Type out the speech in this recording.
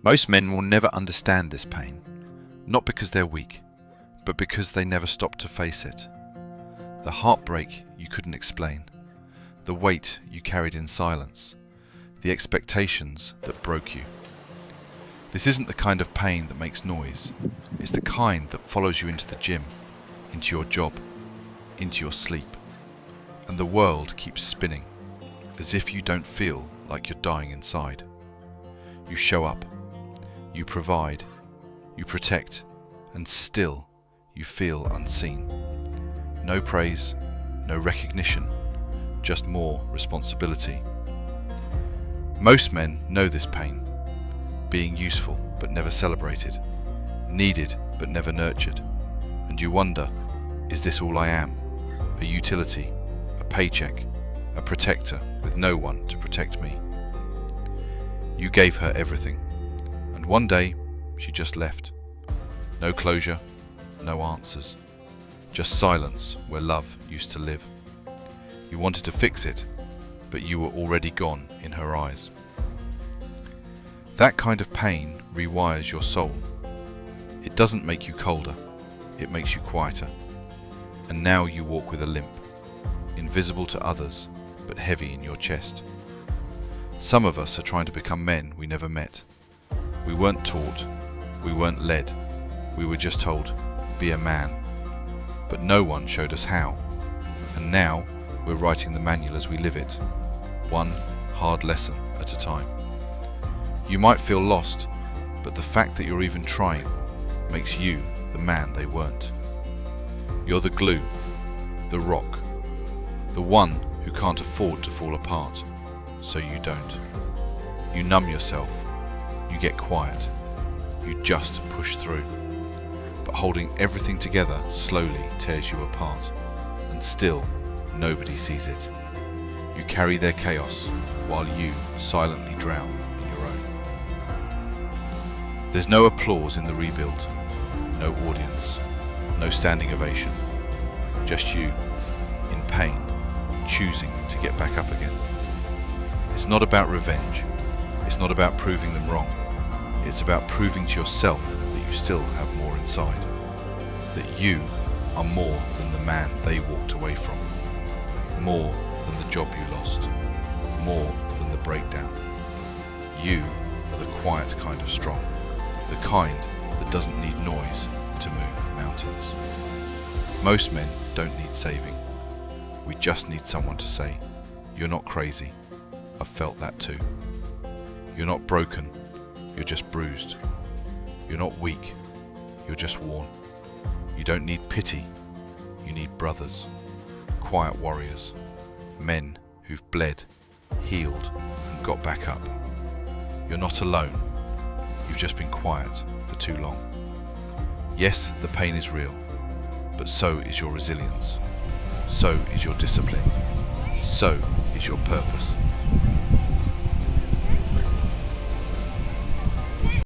Most men will never understand this pain, not because they're weak, but because they never stopped to face it. The heartbreak you couldn't explain, the weight you carried in silence, the expectations that broke you. This isn't the kind of pain that makes noise. It's the kind that follows you into the gym, into your job, into your sleep. And the world keeps spinning, as if you don't feel like you're dying inside. You show up, you provide, you protect, and still you feel unseen. No praise, no recognition, just more responsibility. Most men know this pain. Being useful but never celebrated, needed but never nurtured. And you wonder, is this all I am? A utility, a paycheck, a protector with no one to protect me. You gave her everything, and one day she just left. No closure, no answers, just silence where love used to live. You wanted to fix it, but you were already gone in her eyes. That kind of pain rewires your soul. It doesn't make you colder, it makes you quieter. And now you walk with a limp, invisible to others, but heavy in your chest. Some of us are trying to become men we never met. We weren't taught, we weren't led, we were just told, be a man. But no one showed us how. And now we're writing the manual as we live it, one hard lesson at a time. You might feel lost, but the fact that you're even trying makes you the man they weren't. You're the glue, the rock, the one who can't afford to fall apart, so you don't. You numb yourself, you get quiet, you just push through. But holding everything together slowly tears you apart, and still nobody sees it. You carry their chaos while you silently drown in your own. There's no applause in the rebuild, no audience, no standing ovation. Just you, in pain, choosing to get back up again. It's not about revenge. It's not about proving them wrong. It's about proving to yourself that you still have more inside. That you are more than the man they walked away from. More than the job you lost. More than the breakdown. You are the quiet kind of strong. The kind that doesn't need noise to move mountains. Most men don't need saving. We just need someone to say, you're not crazy. I've felt that too. You're not broken. You're just bruised. You're not weak. You're just worn. You don't need pity. You need brothers. Quiet warriors. Men who've bled, healed, and got back up. You're not alone. You've just been quiet for too long. Yes, the pain is real, but so is your resilience. So is your discipline. So is your purpose.